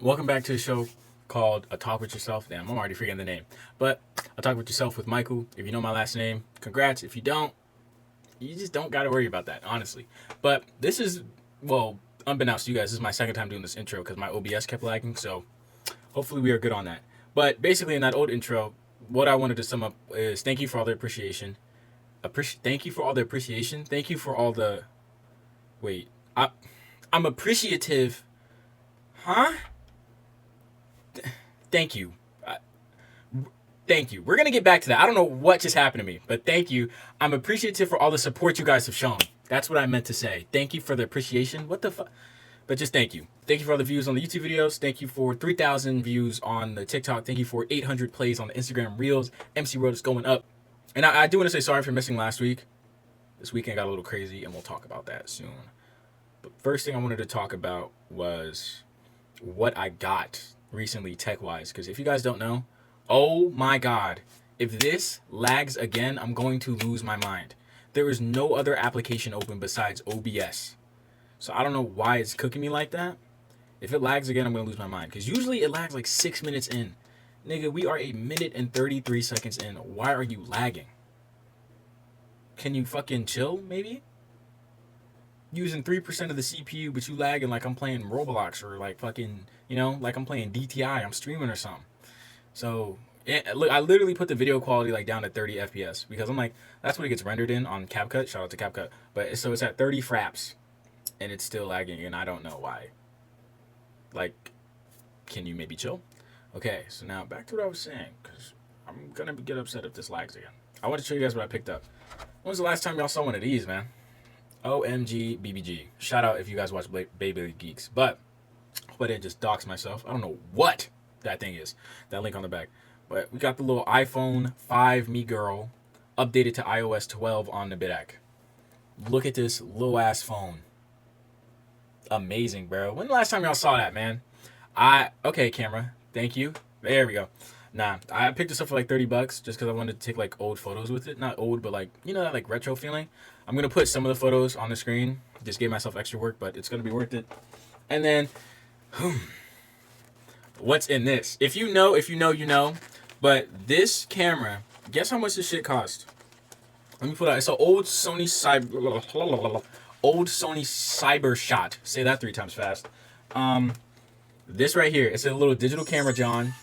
Welcome back to the show called A Talk with Yourself. Damn, I'm already forgetting the name. But A Talk with Yourself with Michael. If you know my last name, congrats. If you don't, you just don't got to worry about that, honestly. But this is, well, unbeknownst to you guys, this is my second time doing this intro because my OBS kept lagging. So hopefully we are good on that. But basically, in that old intro, what I wanted to sum up is thank you for all the appreciation. Thank you for all the appreciation. Thank you for all the. Wait. I'm appreciative. Huh? Thank you. Thank you. We're going to get back to that. I don't know what just happened to me, but thank you. I'm appreciative for all the support you guys have shown. That's what I meant to say. Thank you for the appreciation. What the fuck? But just thank you. Thank you for all the views on the YouTube videos. Thank you for 3,000 views on the TikTok. Thank you for 800 plays on the Instagram Reels. MCWorld is going up. And I do want to say sorry for missing last week. This weekend got a little crazy, and we'll talk about that soon. But first thing I wanted to talk about was what I got recently tech-wise. Because if you guys don't know, oh my god, if this lags again, I'm going to lose my mind. There is no other application open besides OBS. So I don't know why it's cooking me like that. If it lags again, I'm going to lose my mind. Because usually it lags like 6 minutes in. Nigga, we are 1 minute and 33 seconds in. Why are you lagging? Can you fucking chill, maybe? Using 3% of the CPU, but you lagging like I'm playing Roblox or like fucking, like I'm playing DTI. I'm streaming or something. So, yeah, look, I literally put the video quality like down to 30 FPS because I'm like, that's what it gets rendered in on CapCut. Shout out to CapCut. But so it's at 30 fraps and it's still lagging and I don't know why. Like, can you maybe chill? Okay, so now back to what I was saying because I'm going to get upset if this lags again. I want to show you guys what I picked up. When was the last time y'all saw one of these, man? OMG BBG. Shout out if you guys watch Baby Geeks. But I didn't just dox myself. I don't know what that thing is. That link on the back. But we got the little iPhone 5 Me Girl updated to iOS 12 on the Bidak. Look at this little ass phone. Amazing, bro. When the last time y'all saw that, man? Okay, camera. Thank you. There we go. Nah, I picked this up for like $30 just because I wanted to take like old photos with it. Not old, but like, that like retro feeling. I'm going to put some of the photos on the screen. Just gave myself extra work, but it's going to be worth it. And then, what's in this? If you know, you know. But this camera, guess how much this shit cost? Let me put out. It's an old Sony Cybershot. Say that 3 times fast. This right here. It's a little digital camera, John.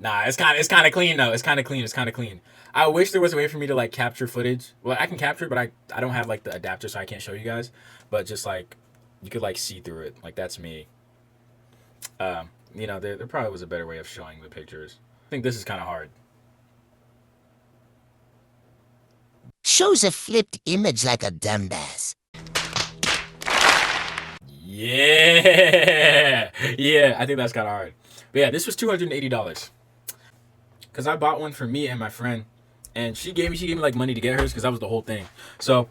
Nah, it's kind of clean though. It's kind of clean. I wish there was a way for me to like capture footage. Well, I can capture it, but I don't have like the adapter, so I can't show you guys. But just like you could like see through it. Like that's me. There probably was a better way of showing the pictures. I think this is kind of hard. Shows a flipped image like a dumbass. Yeah, yeah. I think that's kind of hard. But yeah, this was $280. Cause I bought one for me and my friend, and she gave me like money to get hers because that was the whole thing. So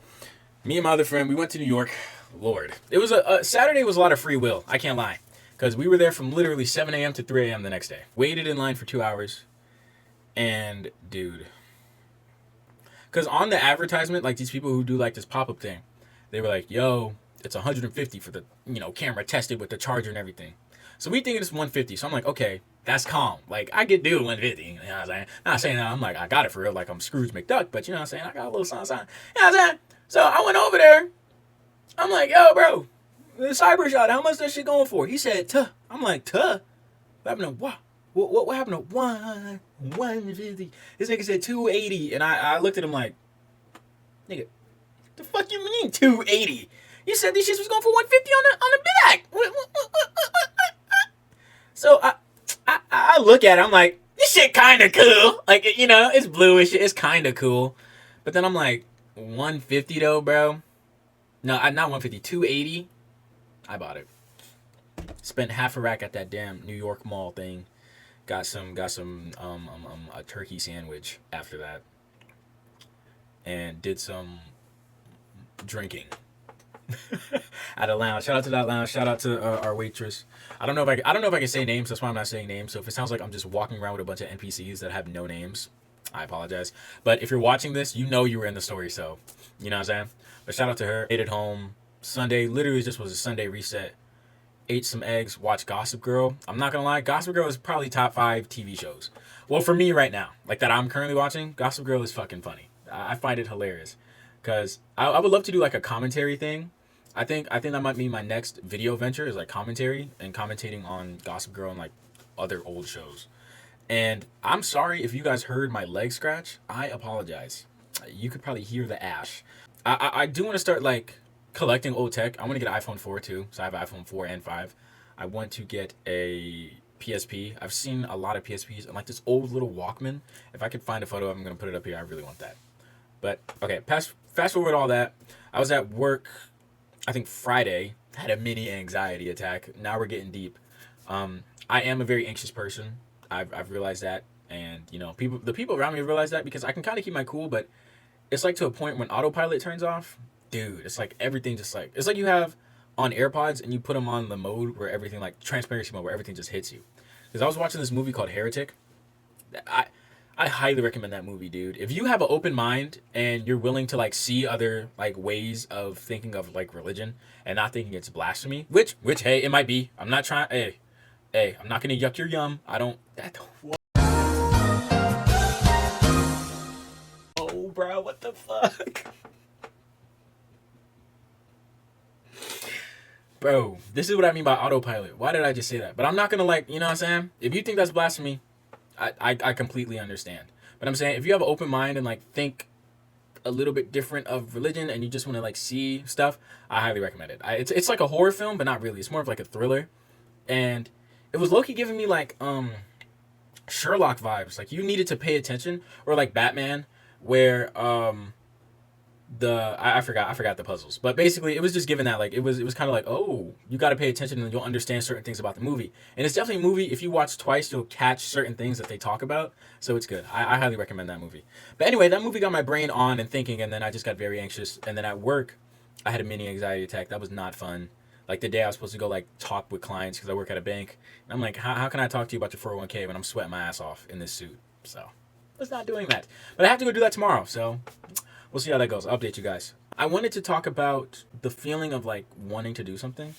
me and my other friend, we went to New York. Lord, it was a Saturday was a lot of free will. I can't lie, because we were there from literally 7 a.m. to 3 a.m. the next day. Waited in line for 2 hours, and dude, because on the advertisement, like these people who do like this pop up thing, they were like, "Yo, it's 150 for the camera tested with the charger and everything." So we think it's 150. So I'm like, okay, that's calm. Like I get due 150. You know what I'm saying? Not saying that I'm like I got it for real, like I'm Scrooge McDuck, but you know what I'm saying? I got a little sign. You know what I'm saying? So I went over there. I'm like, yo, bro, the Cybershot, how much that shit going for? He said, tuh. I'm like, tuh? What happened to what? What happened to 150? This nigga said 280, and I looked at him like, nigga, the fuck you mean 280? You said these shits was going for 150 on the back. What? So I look at it, I'm like, this shit kind of cool. Like, it's bluish. It's kind of cool. But then I'm like, 150 though, bro? No, not 150, 280. I bought it. Spent half a rack at that damn New York Mall thing. Got some a turkey sandwich after that. And did some drinking. At a lounge. Shout out to that lounge. Shout out to our waitress. I don't know if I can say names. That's why I'm not saying names. So if it sounds like I'm just walking around with a bunch of NPCs that have no names, I apologize. But if you're watching this, you were in the story. So you know what I'm saying. But shout out to her. Ate at home. Sunday literally just was a Sunday reset. ate some eggs, watched Gossip Girl. I'm not gonna lie, Gossip Girl is probably top 5 TV shows. Well, for me right now, like that I'm currently watching, Gossip Girl is fucking funny. I find it hilarious, cause I would love to do like a commentary thing. I think that might be my next video venture is like commentary and commentating on Gossip Girl and like other old shows. And I'm sorry if you guys heard my leg scratch. I apologize. You could probably hear the ash. I do want to start like collecting old tech. I want to get an iPhone 4 too. So I have an iPhone 4 and 5. I want to get a PSP. I've seen a lot of PSPs and like this old little Walkman. If I could find a photo, I'm gonna put it up here. I really want that. But okay, fast forward all that. I was at work. I think Friday. Had a mini anxiety attack. Now we're getting deep. I am a very anxious person. I've realized that, and you know, the people around me realize that because I can kind of keep my cool, but it's like to a point when autopilot turns off, dude. It's like everything just like it's like you have on AirPods and you put them on the mode where everything like transparency mode where everything just hits you. Because I was watching this movie called Heretic. I I highly recommend that movie, dude. If you have an open mind and you're willing to like see other like ways of thinking of like religion and not thinking it's blasphemy, which hey, it might be. I'm not trying. Hey, I'm not gonna yuck your yum. I don't. That. Oh, bro, what the fuck? Bro, this is what I mean by autopilot. Why did I just say that? But I'm not gonna like, you know what I'm saying? If you think that's blasphemy, I completely understand. But I'm saying if you have an open mind and like think a little bit different of religion and you just want to like see stuff, I highly recommend it. It's like a horror film, but not really. It's more of like a thriller, and it was low-key giving me like Sherlock vibes. Like you needed to pay attention, or like Batman, where I forgot the puzzles, but basically it was just given that like it was kind of like, oh, you got to pay attention and you'll understand certain things about the movie. And it's definitely a movie, if you watch twice you'll catch certain things that they talk about, so it's good. I highly recommend that movie. But anyway, that movie got my brain on and thinking, and then I just got very anxious, and then at work I had a mini anxiety attack. That was not fun. Like the day I was supposed to go like talk with clients because I work at a bank, and I'm like, how can I talk to you about your 401k when I'm sweating my ass off in this suit? So I was not doing that, but I have to go do that tomorrow, so we'll see how that goes. I'll update you guys. I wanted to talk about the feeling of like wanting to do something.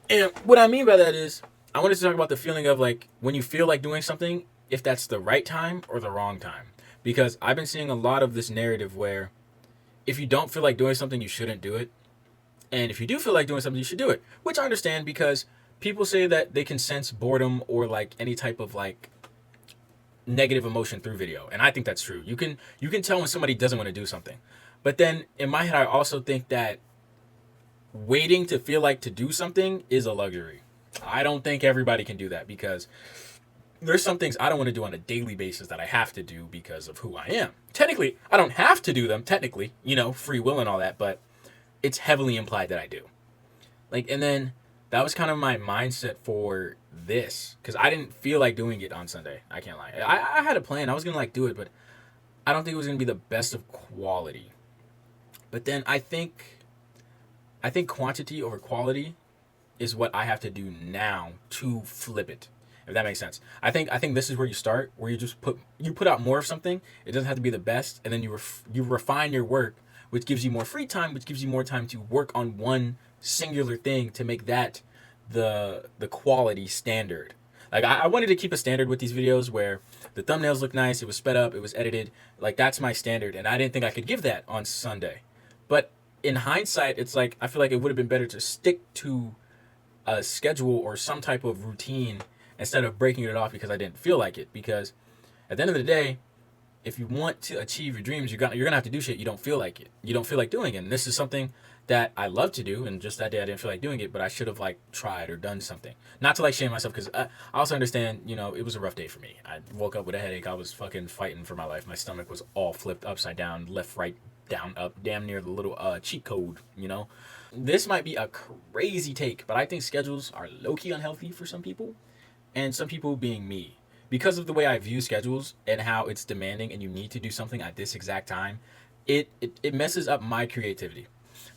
And what I mean by that is I wanted to talk about the feeling of like when you feel like doing something, if that's the right time or the wrong time. Because I've been seeing a lot of this narrative where if you don't feel like doing something, you shouldn't do it. And if you do feel like doing something, you should do it. Which I understand because people say that they can sense boredom or like any type of like negative emotion through video, and I think that's true. You can tell when somebody doesn't want to do something. But then in my head I also think that waiting to feel like to do something is a luxury. I don't think everybody can do that because there's some things I don't want to do on a daily basis that I have to do because of who I am. Technically, I don't have to do them, technically, free will and all that, but it's heavily implied that I do. Like, and then that was kind of my mindset for this because I didn't feel like doing it on Sunday. I can't lie. I had a plan. I was gonna like do it, but I don't think it was gonna be the best of quality. But then I think quantity over quality is what I have to do now to flip it. If that makes sense. I think this is where you start, where you put out more of something. It doesn't have to be the best, and then you refine your work, which gives you more free time, which gives you more time to work on one singular thing to make that the quality standard. Like I wanted to keep a standard with these videos where the thumbnails look nice, it was sped up, it was edited. Like that's my standard, and I didn't think I could give that on Sunday. But in hindsight, it's like I feel like it would have been better to stick to a schedule or some type of routine instead of breaking it off because I didn't feel like it. Because at the end of the day, if you want to achieve your dreams, you're gonna have to do shit you don't feel like it. You don't feel like doing it. And this is something that I love to do, and just that day I didn't feel like doing it, but I should have like tried or done something. Not to like shame myself, because I also understand, it was a rough day for me. I woke up with a headache. I was fucking fighting for my life. My stomach was all flipped upside down, left, right, down, up, damn near the little cheat code. This might be a crazy take, but I think schedules are low-key unhealthy for some people, and some people being me. Because of the way I view schedules and how it's demanding and you need to do something at this exact time, it messes up my creativity.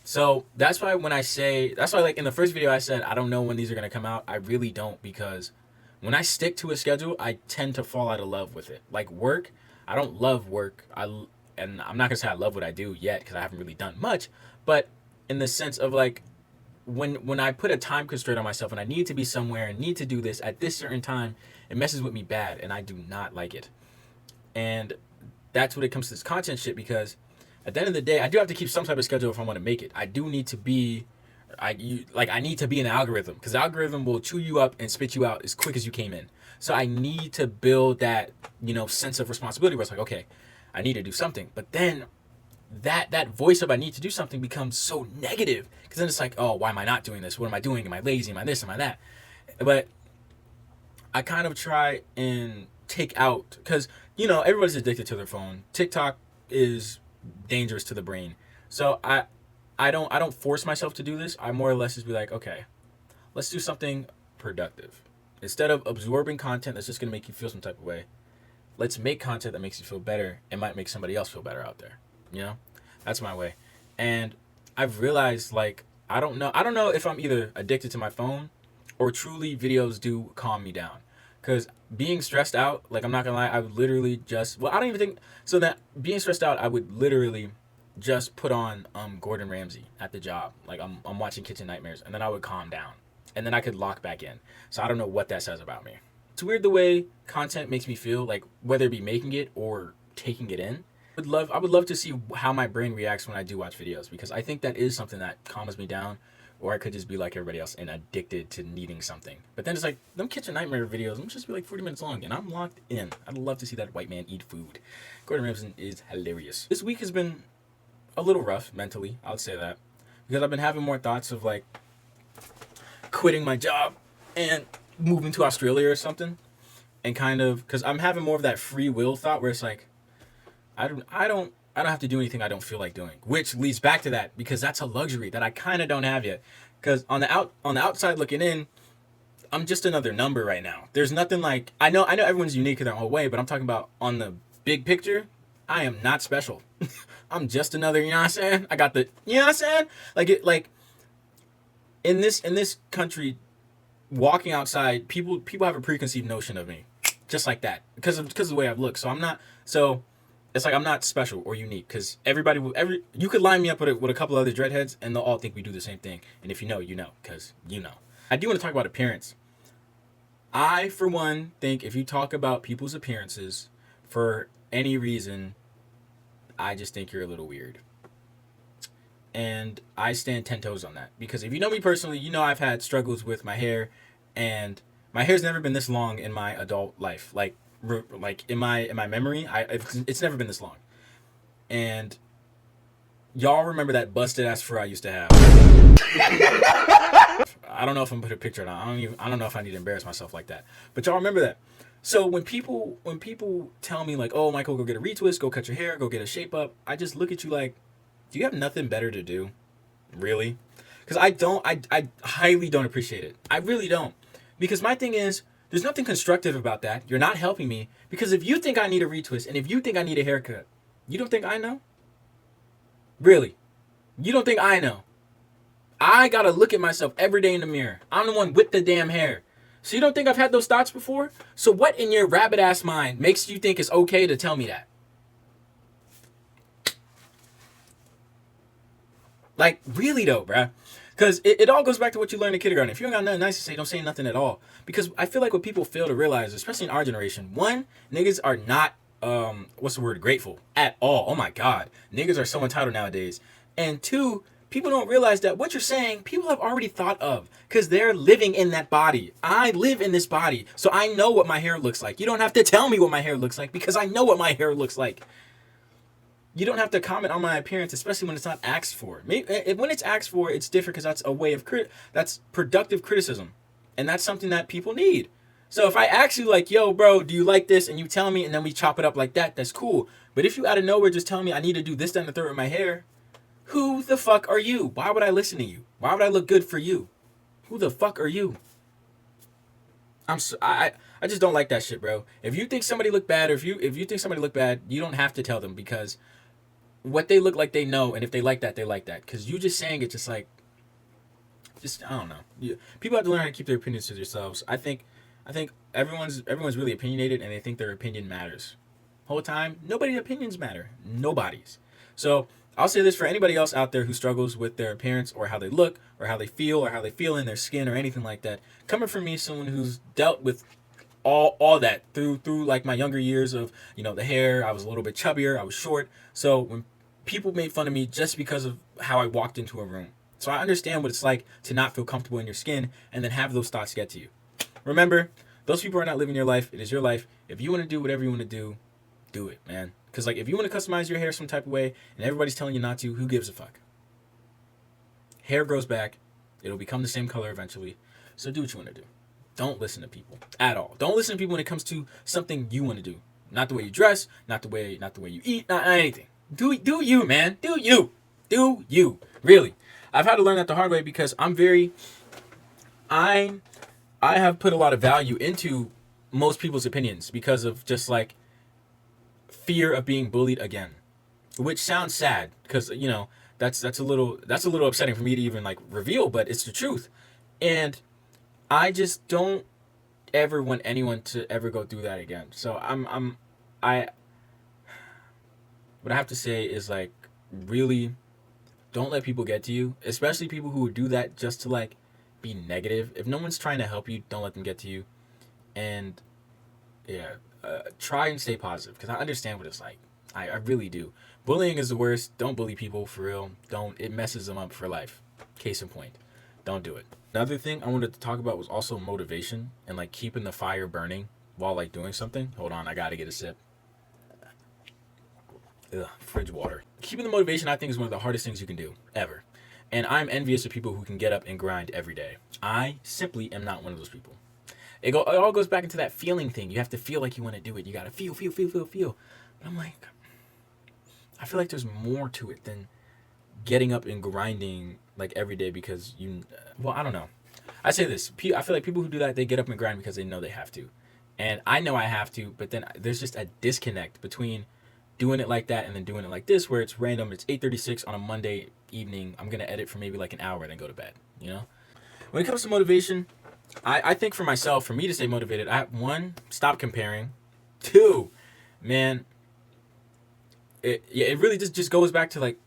So that's why like in the first video I said, I don't know when these are going to come out. I really don't, because when I stick to a schedule, I tend to fall out of love with it. Like work, I don't love work. And I'm not going to say I love what I do yet because I haven't really done much. But in the sense of like when I put a time constraint on myself and I need to be somewhere and need to do this at this certain time, it messes with me bad, and I do not like it. And that's when it comes to this content shit, because at the end of the day, I do have to keep some type of schedule if I want to make it. I do need to be, I need to be in the algorithm, because the algorithm will chew you up and spit you out as quick as you came in. So I need to build that, sense of responsibility where it's like, okay, I need to do something. But then that voice of I need to do something becomes so negative, because then it's like, oh, why am I not doing this? What am I doing? Am I lazy? Am I this? Am I that? But I kind of try and take out, because everybody's addicted to their phone. TikTok is dangerous to the brain. So I don't force myself to do this. I more or less just be like, okay, let's do something productive. Instead of absorbing content that's just gonna make you feel some type of way, let's make content that makes you feel better and might make somebody else feel better out there. That's my way. And I've realized, like, I don't know if I'm either addicted to my phone or truly videos do calm me down. Because being stressed out, like, I'm not gonna lie, I would literally just, I don't even think, so that being stressed out, I would literally just put on Gordon Ramsay at the job. Like, I'm watching Kitchen Nightmares, and then I would calm down. And then I could lock back in. So I don't know what that says about me. It's weird the way content makes me feel, like, whether it be making it or taking it in. I would love to see how my brain reacts when I do watch videos, because I think that is something that calms me down. Or I could just be like everybody else and addicted to needing something. But then it's like, them Kitchen Nightmare videos, them just be like 40 minutes long, and I'm locked in. I'd love to see that white man eat food. Gordon Ramsay is hilarious. This week has been a little rough mentally, I would say that. Because I've been having more thoughts of, like, quitting my job and moving to Australia or something. And kind of, because I'm having more of that free will thought where it's like, I don't have to do anything I don't feel like doing, which leads back to that, because that's a luxury that I kind of don't have yet. Because on the outside looking in, I'm just another number right now. There's nothing like, I know everyone's unique in their own way, but I'm talking about on the big picture, I am not special. I'm just another, you know what I'm saying? I got the, you know what I'm saying? Like in this country, walking outside, people have a preconceived notion of me, just like that, because of the way I look. So I'm not, so it's like I'm not special or unique, because you could line me up with a couple other dreadheads and they'll all think we do the same thing. And if you know, because you know. I do want to talk about appearance. I, for one, think if you talk about people's appearances for any reason, I just think you're a little weird. And I stand 10 toes on that, because if you know me personally, I've had struggles with my hair, and my hair's never been this long in my adult life. Like in my memory, it's never been this long. And y'all remember that busted ass fur I used to have. I don't know if I'm gonna put a picture or not. I don't know if I need to embarrass myself like that. But y'all remember that. So when people tell me, like, oh, Michael, go get a retwist, go cut your hair, go get a shape up, I just look at you like, do you have nothing better to do? Really? Because I highly don't appreciate it. I really don't. Because my thing is, there's nothing constructive about that. You're not helping me. Because if you think I need a retwist, and if you think I need a haircut, you don't think I know? Really? You don't think I know? I gotta look at myself every day in the mirror. I'm the one with the damn hair. So you don't think I've had those thoughts before? So what in your rabbit ass mind makes you think it's okay to tell me that? Like, really though, bruh. Because it all goes back to what you learned in kindergarten. If you ain't got nothing nice to say, don't say nothing at all. Because I feel like what people fail to realize, especially in our generation, one, niggas are not, grateful at all. Oh my God. Niggas are so entitled nowadays. And two, people don't realize that what you're saying, people have already thought of, because they're living in that body. I live in this body, so I know what my hair looks like. You don't have to tell me what my hair looks like, because I know what my hair looks like. You don't have to comment on my appearance, especially when it's not asked for. When it's asked for, it's different, because that's a way of that's productive criticism, and that's something that people need. So if I ask you, like, yo, bro, do you like this, and you tell me, and then we chop it up like that, that's cool. But if you out of nowhere just tell me I need to do this, that, and the third with my hair, who the fuck are you? Why would I listen to you? Why would I look good for you? Who the fuck are you? I just don't like that shit, bro. If you think somebody look bad, or if you think somebody look bad, you don't have to tell them, because what they look like, they know, and if they like that, they like that. Because you just saying it, just I don't know. People have to learn how to keep their opinions to themselves. I think everyone's really opinionated, and they think their opinion matters. Whole time, nobody's opinions matter. Nobody's. So I'll say this for anybody else out there who struggles with their appearance or how they look or how they feel or how they feel in their skin or anything like that. Coming from me, someone who's dealt with all that through like my younger years of, you know, the hair, I was a little bit chubbier, I was short. So when people made fun of me just because of how I walked into a room. So I understand what it's like to not feel comfortable in your skin and then have those thoughts get to you. Remember, those people are not living your life. It is your life. If you want to do whatever you want to do it, man. Because, like, if you want to customize your hair some type of way and everybody's telling you not to, who gives a fuck? Hair grows back. It'll become the same color eventually. So do what you want to do. Don't listen to people at all. Don't listen to people when it comes to something you want to do. Not the way you dress, not the way you eat, not anything. Do you, man. Do you. Really. I've had to learn that the hard way because I have put a lot of value into most people's opinions because of just like fear of being bullied again, which sounds sad because, you know, that's a little upsetting for me to even like reveal, but it's the truth. And I just don't ever want anyone to ever go through that again. So what I have to say is, like, really don't let people get to you, especially people who would do that just to like be negative. If no one's trying to help you, don't let them get to you. And yeah, try and stay positive because I understand what it's like. I really do. Bullying is the worst. Don't bully people, for real. Don't. It messes them up for life. Case in point. Don't do it. Another thing I wanted to talk about was also motivation and like keeping the fire burning while like doing something. Hold on, I gotta get a sip. Fridge water. Keeping the motivation, I think, is one of the hardest things you can do ever. And I'm envious of people who can get up and grind every day. I simply am not one of those people. It all goes back into that feeling thing. You have to feel like you want to do it. You gotta feel. But I'm like, I feel like there's more to it than getting up and grinding like every day because well, I don't know. I say this. I feel like people who do that, they get up and grind because they know they have to. And I know I have to, but then there's just a disconnect between doing it like that and then doing it like this where it's random. It's 8:36 on a Monday evening. I'm going to edit for maybe like an hour and then go to bed, you know? When it comes to motivation, I think for myself, for me to stay motivated, one, stop comparing. Two, man, it really just goes back to like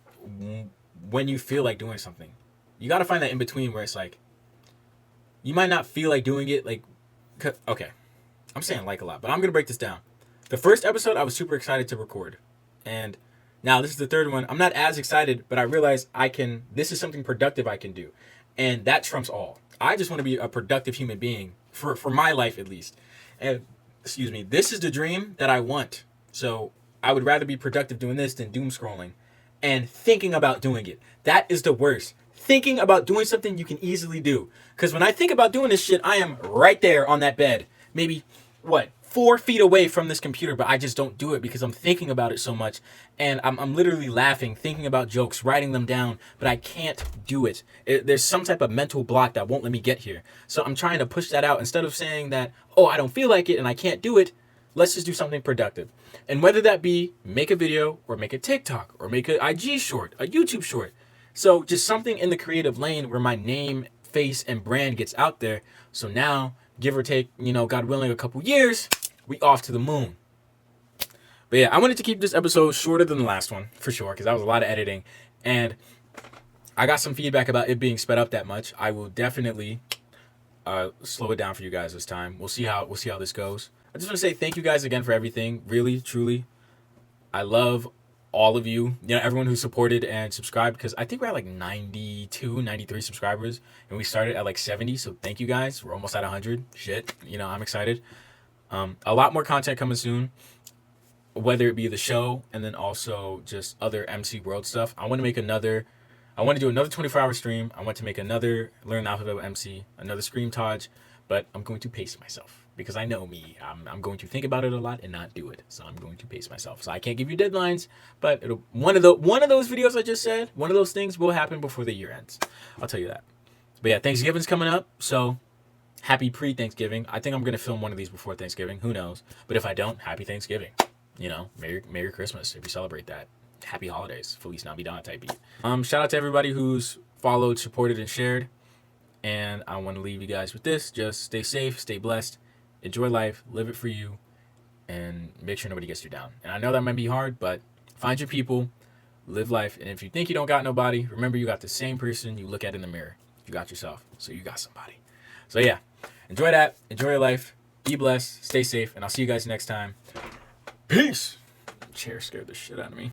when you feel like doing something. You got to find that in between where it's like, you might not feel like doing it. Like, okay, I'm saying like a lot, but I'm going to break this down. The first episode, I was super excited to record. And now this is the third one. I'm not as excited, but I realize this is something productive I can do. And that trumps all. I just want to be a productive human being for my life, at least. And, excuse me, this is the dream that I want. So I would rather be productive doing this than doom scrolling and thinking about doing it. That is the worst. Thinking about doing something you can easily do. Because when I think about doing this shit, I am right there on that bed. Maybe, 4 feet away from this computer, but I just don't do it because I'm thinking about it so much. And I'm literally laughing, thinking about jokes, writing them down, but I can't do it. There's some type of mental block that won't let me get here. So I'm trying to push that out. Instead of saying that, oh, I don't feel like it and I can't do it, let's just do something productive. And whether that be make a video or make a TikTok or make an IG short, a YouTube short. So just something in the creative lane where my name, face, and brand gets out there. So now, give or take, God willing, a couple years, we off to the moon. But yeah, I wanted to keep this episode shorter than the last one, for sure, because that was a lot of editing. And I got some feedback about it being sped up that much. I will definitely slow it down for you guys this time. We'll see how this goes. I just want to say thank you guys again for everything. Really, truly. I love all of you, everyone who supported and subscribed, because I think we're at like 92, 93 subscribers, and we started at like 70, so thank you guys. We're almost at 100. Shit, I'm excited. A lot more content coming soon, whether it be the show and then also just other MCWorld stuff. I want to do another 24-hour stream. I want to make another Learn the Alphabet with MC, another Scream Taj, but I'm going to pace myself. Because I know me, I'm going to think about it a lot and not do it. So I'm going to pace myself. So I can't give you deadlines, but one of those videos I just said, one of those things will happen before the year ends. I'll tell you that. But yeah, Thanksgiving's coming up, so happy pre-Thanksgiving. I think I'm gonna film one of these before Thanksgiving. Who knows? But if I don't, happy Thanksgiving. Merry Christmas if you celebrate that. Happy holidays. Feliz Navidad type beat. Shout out to everybody who's followed, supported, and shared. And I want to leave you guys with this. Just stay safe, stay blessed. Enjoy life, live it for you, and make sure nobody gets you down. And I know that might be hard, but find your people, live life. And if you think you don't got nobody, remember you got the same person you look at in the mirror. You got yourself. So you got somebody. So yeah, enjoy that. Enjoy your life. Be blessed. Stay safe. And I'll see you guys next time. Peace. Chair scared the shit out of me.